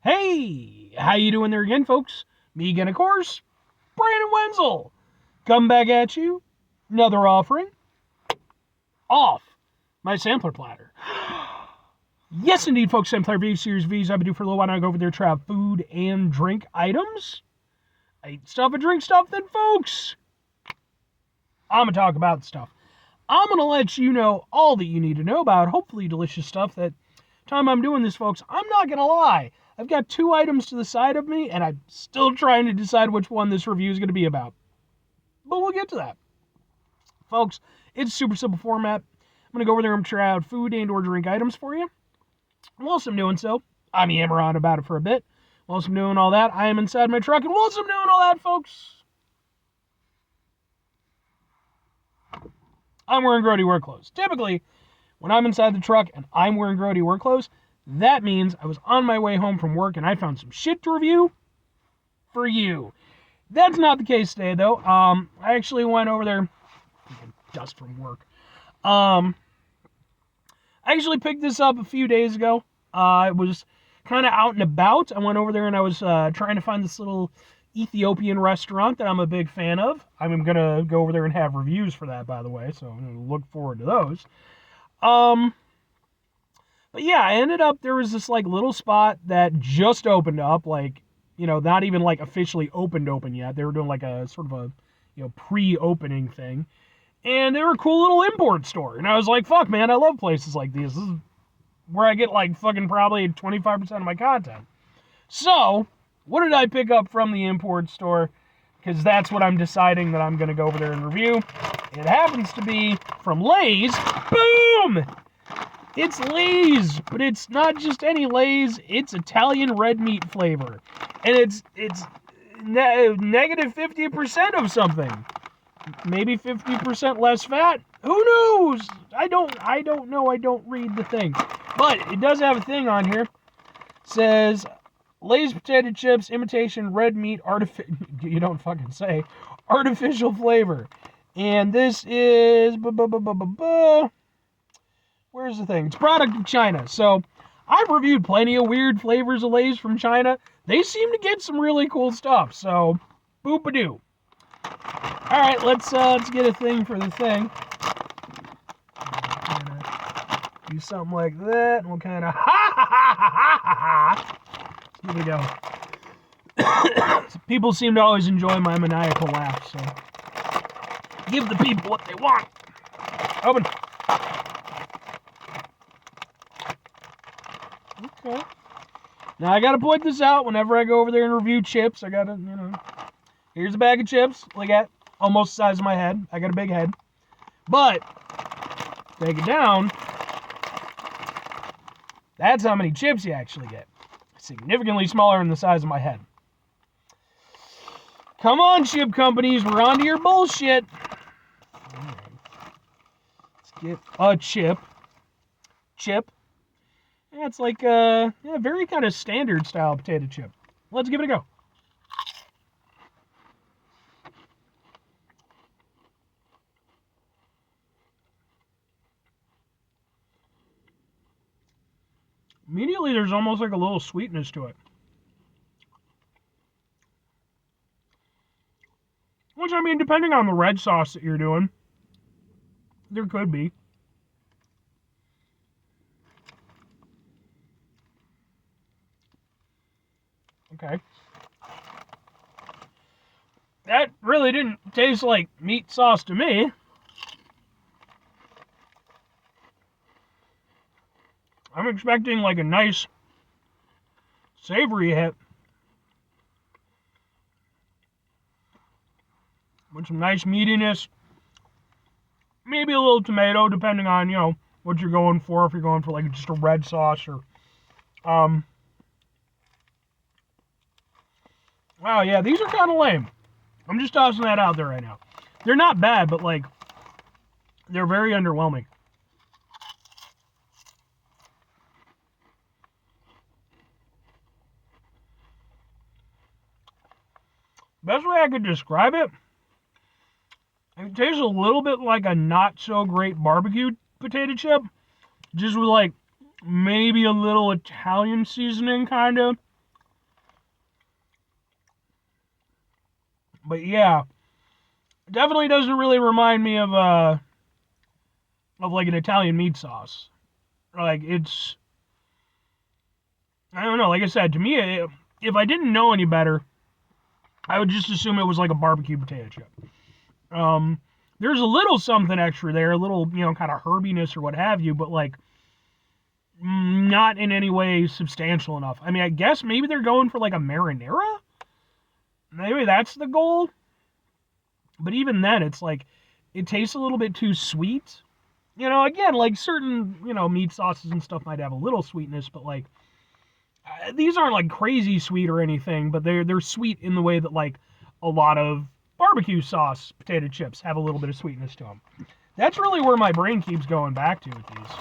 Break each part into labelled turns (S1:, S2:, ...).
S1: Hey, how you doing there again, folks? Me again, of course, Brandon Wenzel. Come back at you. Another offering. Off my sampler platter. Yes, indeed, folks. Sampler V Series V's. I've been doing for a little while now. I go over there, try out food and drink items. I eat stuff and drink stuff, then, folks, I'm going to talk about stuff. I'm going to let you know all that you need to know about hopefully delicious stuff. That time I'm doing this, folks, I'm not going to lie. I've got two items to the side of me, and I'm still trying to decide which one this review is going to be about. But we'll get to that. Folks, it's super simple format. I'm going to go over there and try out food and or drink items for you. Whilst I'm doing so, I'm yammer on about it for a bit. Whilst I'm doing all that, I am inside my truck, and whilst I'm doing all that, folks, I'm wearing grody work clothes. Typically, when I'm inside the truck and I'm wearing grody work clothes, that means I was on my way home from work and I found some shit to review for you. That's not the case today, though. I actually went over there. Dust from work. I actually picked this up a few days ago. I was kind of out and about. I went over there and I was trying to find this little Ethiopian restaurant that I'm a big fan of. I'm going to go over there and have reviews for that, by the way, so I'm going to look forward to those. But yeah, I ended up, there was this like little spot that just opened up, like, you know, not even like officially open yet. They were doing like a sort of a, you know, pre-opening thing. And they were a cool little import store. And I was like, fuck, man, I love places like these. This is where I get like fucking probably 25% of my content. So, what did I pick up from the import store? Because that's what I'm deciding that I'm going to go over there and review. It happens to be from Lay's. Boom! It's Lay's, but it's not just any Lay's. It's Italian red meat flavor. And it's negative 50% of something. Maybe 50% less fat. Who knows? I don't know. I don't read the thing. But it does have a thing on here. It says Lay's potato chips, imitation red meat, you don't fucking say, artificial flavor. And this is where's the thing? It's a product of China. So I've reviewed plenty of weird flavors of Lay's from China. They seem to get some really cool stuff. So boop-a-doo. All right, let's get a thing for the thing. Do something like that, and we'll kind of Here we go. People seem to always enjoy my maniacal laugh, so give the people what they want. Open. Okay. Now I gotta point this out whenever I go over there and review chips. I gotta, you know, here's a bag of chips. Look at, almost the size of my head. I got a big head. But take it down. That's how many chips you actually get. Significantly smaller than the size of my head. Come on, chip companies, we're onto your bullshit. Right. Let's get a chip. Yeah, it's like a very kind of standard style potato chip. Let's give it a go. Immediately, there's almost like a little sweetness to it. Which, I mean, depending on the red sauce that you're doing, there could be. Okay. That really didn't taste like meat sauce to me. I'm expecting like a nice savory hit with some nice meatiness. Maybe a little tomato, depending on, you know, what you're going for. If you're going for like just a red sauce or, wow, yeah, these are kind of lame. I'm just tossing that out there right now. They're not bad, but like, they're very underwhelming. Best way I could describe it, it tastes a little bit like a not so great barbecue potato chip, just with like maybe a little Italian seasoning kind of But yeah, definitely doesn't really remind me of like an Italian meat sauce. Like it's, I don't know. Like I said, to me, if I didn't know any better, I would just assume it was like a barbecue potato chip. Um, there's a little something extra there, a little, kind of herbiness or what have you, but like not in any way substantial enough. I mean, I guess maybe they're going for like a marinara. Maybe that's the goal. But even then, it's like it tastes a little bit too sweet. Again, like certain, meat sauces and stuff might have a little sweetness, but like these aren't like crazy sweet or anything, but they're sweet in the way that like a lot of barbecue sauce potato chips have a little bit of sweetness to them. That's really where my brain keeps going back to with these.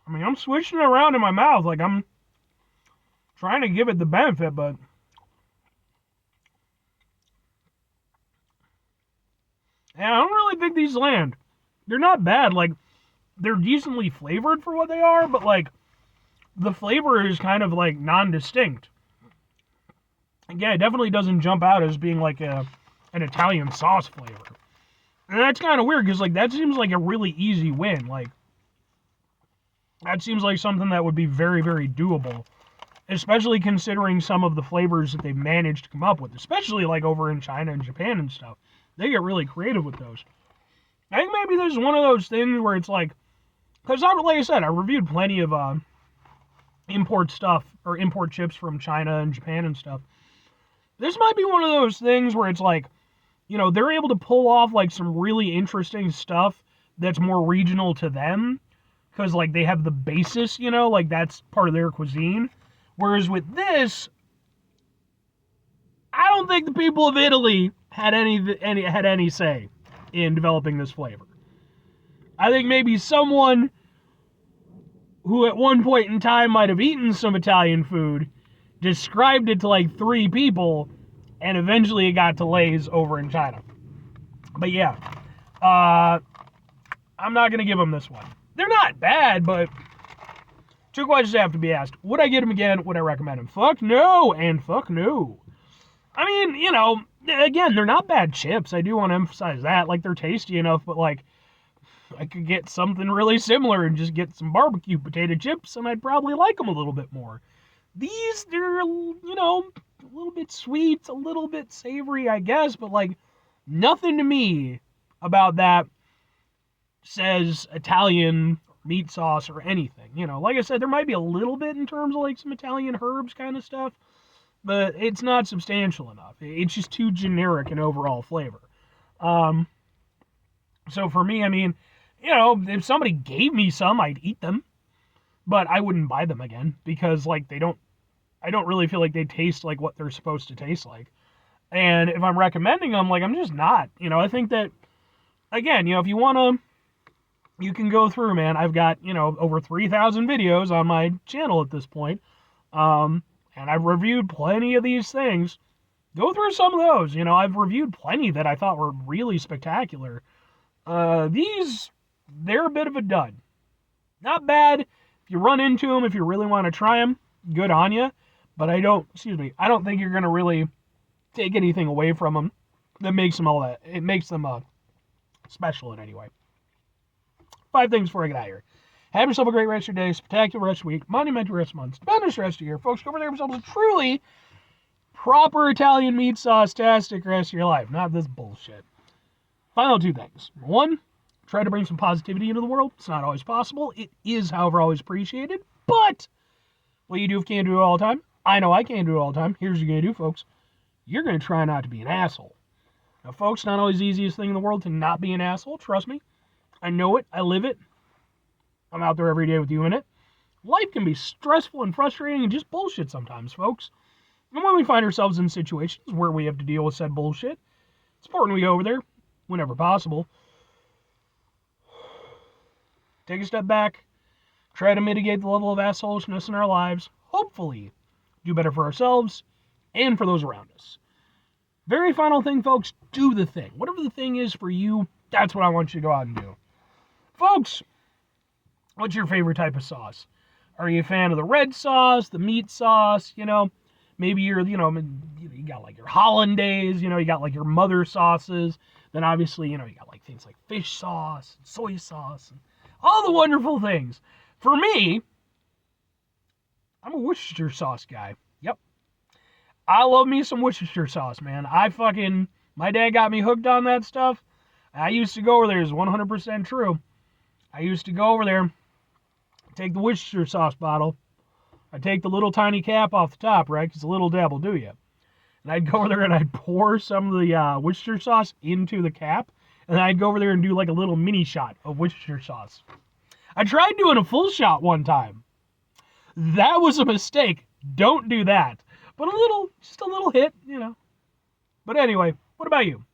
S1: I mean, I'm switching it around in my mouth, like I'm trying to give it the benefit, but yeah, I don't really think these land. They're not bad. Like they're decently flavored for what they are, but like the flavor is kind of like non-distinct. Yeah, it definitely doesn't jump out as being like an Italian sauce flavor. And that's kind of weird because like that seems like a really easy win. Like that seems like something that would be very, very doable, especially considering some of the flavors that they've managed to come up with, especially like over in China and Japan and stuff. They get really creative with those. I think maybe this is one of those things where it's like, because like I said, I reviewed plenty of import stuff or import chips from China and Japan and stuff. This might be one of those things where it's like, they're able to pull off like some really interesting stuff that's more regional to them because like they have the basis, like that's part of their cuisine. Whereas with this, I don't think the people of Italy had any say in developing this flavor. I think maybe someone who at one point in time might have eaten some Italian food described it to like 3 people, and eventually it got to Lay's over in China. But yeah, I'm not going to give them this one. They're not bad, but 2 questions have to be asked. Would I get them again? Would I recommend them? Fuck no, and fuck no. I mean, again, they're not bad chips. I do want to emphasize that. Like, they're tasty enough, but like, I could get something really similar and just get some barbecue potato chips, and I'd probably like them a little bit more. These, they're, a little bit sweet, a little bit savory, I guess, but like, nothing to me about that says Italian meat sauce or anything. Like I said, there might be a little bit in terms of like some Italian herbs kind of stuff, but it's not substantial enough. It's just too generic in overall flavor. So for me, I mean, if somebody gave me some, I'd eat them, but I wouldn't buy them again because like I don't really feel like they taste like what they're supposed to taste like. And if I'm recommending them, like I'm just not. I think that again, if you want to, you can go through, man. I've got, over 3,000 videos on my channel at this point. And I've reviewed plenty of these things. Go through some of those. I've reviewed plenty that I thought were really spectacular. These, they're a bit of a dud. Not bad. If you run into them, if you really want to try them, good on you. But I don't think you're going to really take anything away from them that makes them all that. It makes them special in any way. 5 things before I get out of here. Have yourself a great rest of your day, spectacular rest of your week, monumental rest of month, stupendous rest of your year. Folks, go over there and have yourselves a truly proper Italian meat sauce-tastic rest of your life. Not this bullshit. Final 2 things. 1, try to bring some positivity into the world. It's not always possible. It is, however, always appreciated. But what you do if you can't do it all the time, I know I can't do it all the time. Here's what you're going to do, folks. You're going to try not to be an asshole. Now, folks, not always the easiest thing in the world to not be an asshole. Trust me. I know it. I live it. I'm out there every day with you in it. Life can be stressful and frustrating and just bullshit sometimes, folks. And when we find ourselves in situations where we have to deal with said bullshit, it's important we go over there whenever possible. Take a step back. Try to mitigate the level of assholishness in our lives. Hopefully, do better for ourselves and for those around us. Very final thing, folks, do the thing. Whatever the thing is for you, that's what I want you to go out and do. Folks, what's your favorite type of sauce? Are you a fan of the red sauce, the meat sauce? Maybe you're, you got like your hollandaise, you got like your mother sauces. Then obviously, you got like things like fish sauce, and soy sauce, and all the wonderful things. For me, I'm a Worcestershire sauce guy. Yep. I love me some Worcestershire sauce, man. My dad got me hooked on that stuff. I used to go over there, it's 100% true. I used to go over there, take the Worcestershire sauce bottle. I'd take the little tiny cap off the top, right? Because a little dab will do you. And I'd go over there and I'd pour some of the Worcestershire sauce into the cap. And then I'd go over there and do like a little mini shot of Worcestershire sauce. I tried doing a full shot one time. That was a mistake. Don't do that. But just a little hit, But anyway, what about you?